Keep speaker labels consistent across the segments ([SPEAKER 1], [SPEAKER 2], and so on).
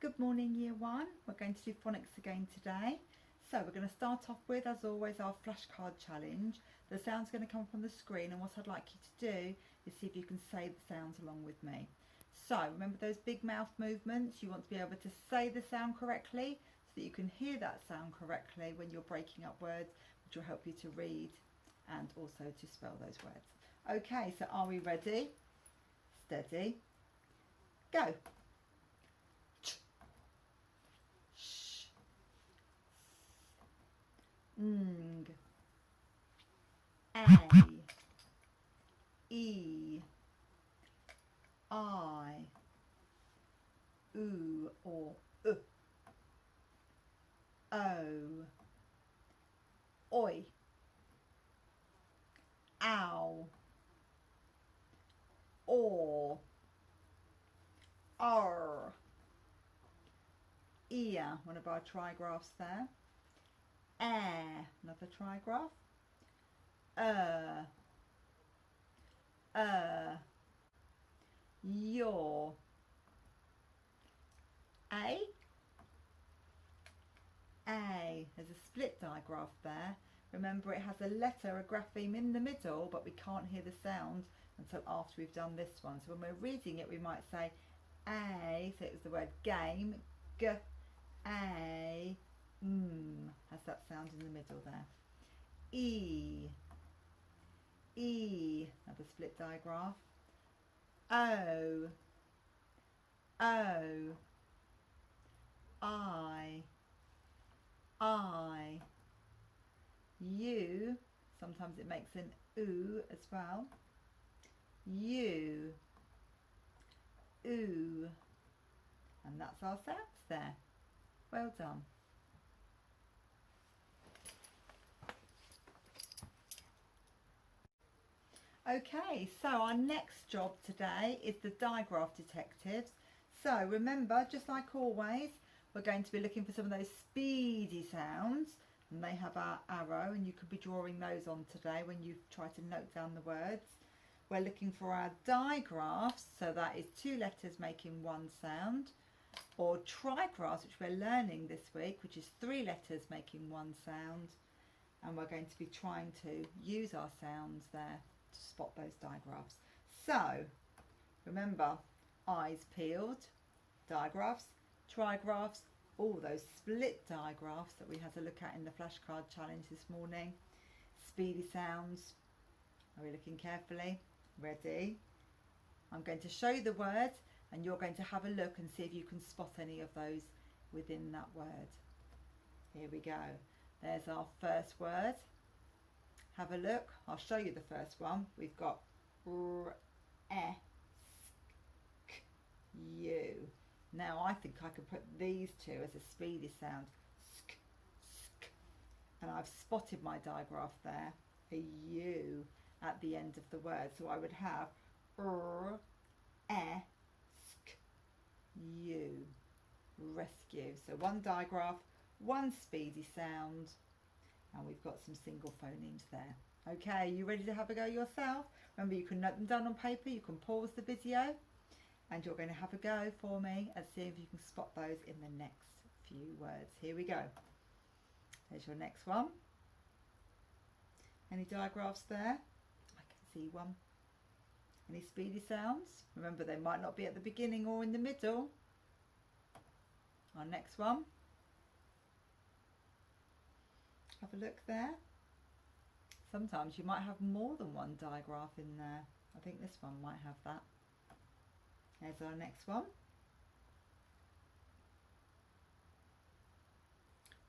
[SPEAKER 1] Good morning, Year 1. We're going to do phonics again today. So we're going to start off with, as always, our flashcard challenge. The sound's going to come from the screen, and what I'd like you to do is see if you can say the sounds along with me. So remember those big mouth movements. You want to be able to say the sound correctly so that you can hear that sound correctly when you're breaking up words, which will help you to read and also to spell those words. Okay, so are we ready? Steady. Go. Ng, A, E, I, oo or O, oi, ow, or, r, ear, one of our trigraphs there. Air, another trigraph. Your. A. There's a split digraph there. Remember, it has a letter, a grapheme in the middle, but we can't hear the sound until after we've done this one. So when we're reading it, we might say A, so it was the word game, G, A, has that sound in the middle there. E, another split digraph. O, I, U, sometimes it makes an oo as well. U, oo, and that's our sounds there. Well done. Okay, so our next job today is the digraph detectives. So remember, just like always, we're going to be looking for some of those speedy sounds, and they have our arrow, and you could be drawing those on today when you try to note down the words. We're looking for our digraphs, so that is 2 letters making 1 sound, or trigraphs, which we're learning this week, which is 3 letters making 1 sound, and we're going to be trying to use our sounds there to spot those digraphs. So remember, eyes peeled, digraphs, trigraphs, all those split digraphs that we had to look at in the flashcard challenge this morning. Speedy sounds. Are we looking carefully? Ready? I'm going to show you the word, and you're going to have a look and see if you can spot any of those within that word. Here we go. There's our first word. Have a look. I'll show you the first one. We've got r, s, k, u. Now I think I could put these two as a speedy sound. Sk, sk. And I've spotted my digraph there. A u at the end of the word. So I would have r, s, k, u. Rescue. So 1 digraph, 1 speedy sound. And we've got some single phonemes there. Okay, you ready to have a go yourself? Remember, you can note them down on paper, you can pause the video, and you're going to have a go for me and see if you can spot those in the next few words. Here we go. There's your next one. Any digraphs there? I can see one. Any speedy sounds? Remember, they might not be at the beginning or in the middle. Our next one. Have a look there. Sometimes you might have more than 1 digraph in there. I think this one might have that. There's our next one.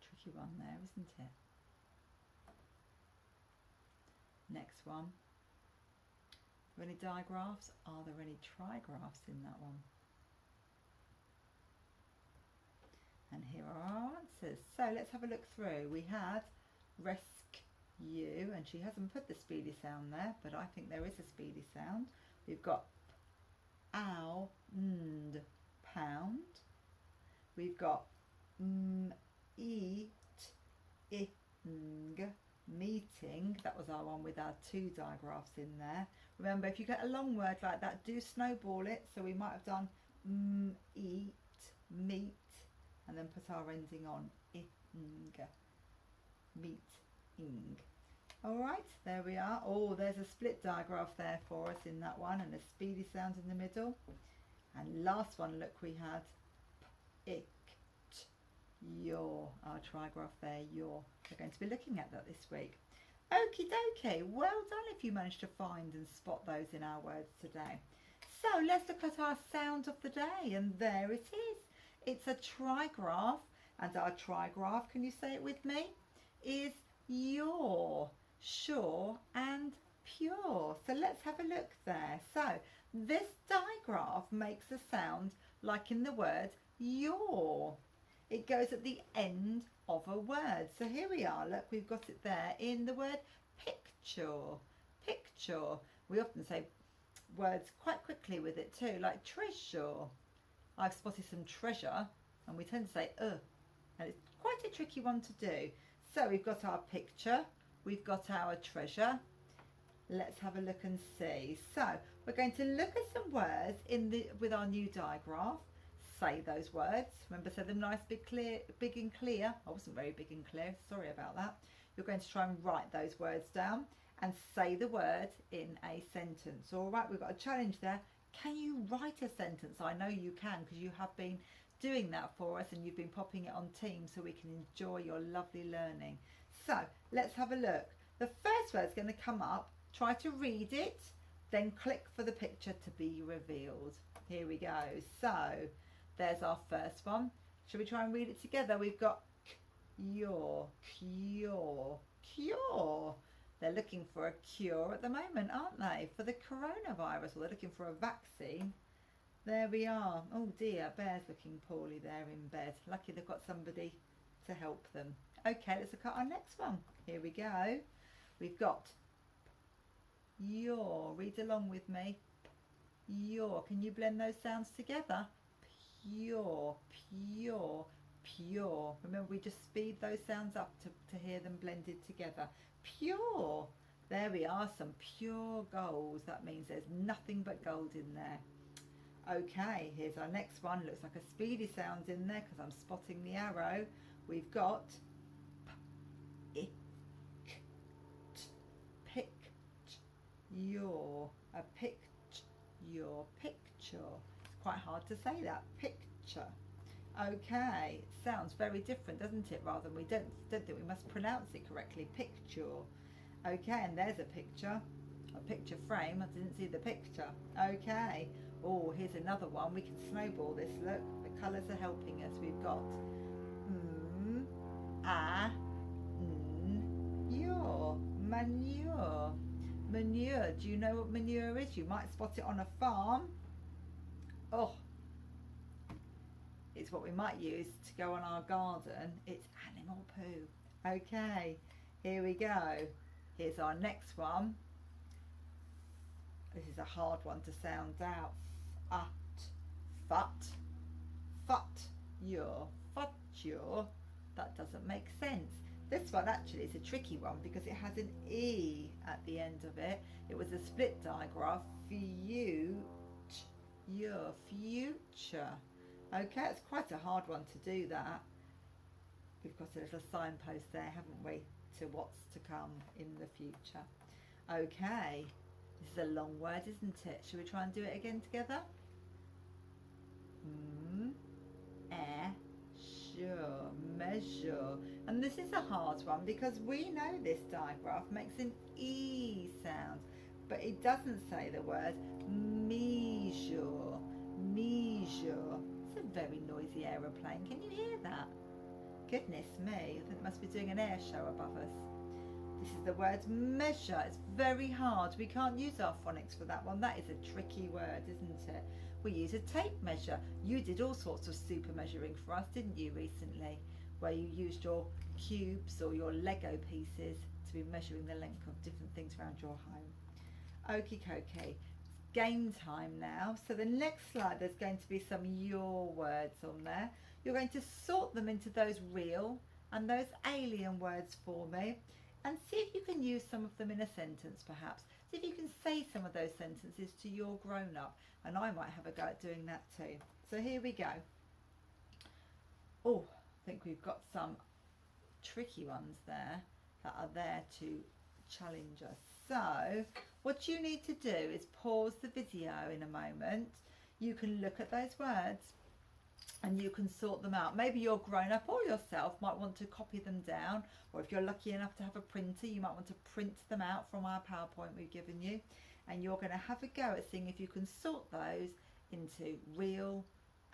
[SPEAKER 1] Tricky one there, isn't it? Next one. Are there any digraphs? Are there any trigraphs in that one? And here are our answers. So let's have a look through. We had rescue, and she hasn't put the speedy sound there, but I think there is a speedy sound. We've got ow, and pound. We've got eat, ing, meeting. That was our one with our 2 digraphs in there. Remember, if you get a long word like that, do snowball it. So we might have done eat, meet, and then put our ending on ing, meet, ing. All right, there we are. Oh, there's a split digraph there for us in that one, and a speedy sound in the middle. And last one, look, we had p, ik, t, your, our trigraph there, your. We're going to be looking at that this week. Okie dokie, well done if you managed to find and spot those in our words today. So let's look at our sound of the day, and there it is. It's a trigraph, and our trigraph, can you say it with me, is your, sure and pure. So let's have a look there. So this digraph makes a sound like in the word your. It goes at the end of a word. So here we are, look, we've got it there in the word picture. Picture. We often say words quite quickly with it too, like treasure. I've spotted some treasure, and we tend to say and it's quite a tricky one to do. So we've got our picture, we've got our treasure. Let's have a look and see. So we're going to look at some words with our new digraph. Say those words. Remember, say them nice, big and clear. I wasn't very big and clear, sorry about that. You're going to try and write those words down and say the word in a sentence. All right, we've got a challenge there. Can you write a sentence? I know you can, because you have been doing that for us, and you've been popping it on Teams so we can enjoy your lovely learning. So let's have a look. The first word is going to come up. Try to read it, then click for the picture to be revealed. Here we go. So there's our first one. Shall we try and read it together? We've got cure, cure, cure. They're looking for a cure at the moment, aren't they, for the coronavirus, or they're looking for a vaccine. There we are. Oh dear, Bear's looking poorly there in bed. Lucky they've got somebody to help them. Okay, let's look at our next one. Here we go. We've got your. Read along with me. Your. Can you blend those sounds together? Pure, pure, pure. Remember, we just speed those sounds up to hear them blended together. Pure. There we are, some pure gold. That means there's nothing but gold in there. Okay, here's our next one. Looks like a speedy sound in there because I'm spotting the arrow. We've got p, ik, t, picked, your, a picked, your picture. It's quite hard to say that, picture. Okay, sounds very different, doesn't it? Rather than we don't think we must pronounce it correctly. Picture. Okay, and there's a picture frame. I didn't see the picture. Okay. Oh, here's another one. We can snowball this. Look, the colours are helping us. We've got your manure. Manure. Do you know what manure is? You might spot it on a farm. Oh. It's what we might use to go on our garden. It's animal poo. Okay, here we go. Here's our next one. This is a hard one to sound out. Fut, your, that doesn't make sense. This one actually is a tricky one because it has an E at the end of it. It was a split digraph. Your future. Okay, it's quite a hard one to do that. We've got a little signpost there, haven't we, to what's to come in the future. Okay, this is a long word, isn't it? Shall we try and do it again together? Sure, measure. And this is a hard one because we know this digraph makes an E sound, but it doesn't say the word measure. Measure. It's a very noisy aeroplane. Can you hear that? Goodness me, I think it must be doing an air show above us. This is the word measure. It's very hard. We can't use our phonics for that one. That is a tricky word, isn't it? We use a tape measure. You did all sorts of super measuring for us, didn't you, recently? Where you used your cubes or your Lego pieces to be measuring the length of different things around your home. Okie dokie. Game time now. So the next slide, there's going to be some your words on there. You're going to sort them into those real and those alien words for me, and see if you can use some of them in a sentence perhaps. See if you can say some of those sentences to your grown-up, and I might have a go at doing that too. So here we go. Oh, I think we've got some tricky ones there that are there to challenge us. So what you need to do is pause the video in a moment. You can look at those words and you can sort them out. Maybe you're grown up or yourself might want to copy them down, or if you're lucky enough to have a printer, you might want to print them out from our PowerPoint we've given you, and you're going to have a go at seeing if you can sort those into real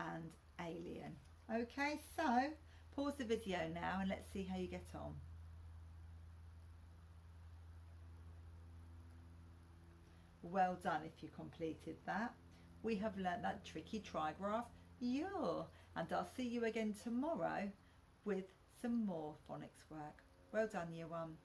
[SPEAKER 1] and alien. Okay, so pause the video now and let's see how you get on. Well done if you completed that. We have learnt that tricky trigraph, yeah, and I'll see you again tomorrow with some more phonics work. Well done, Year 1.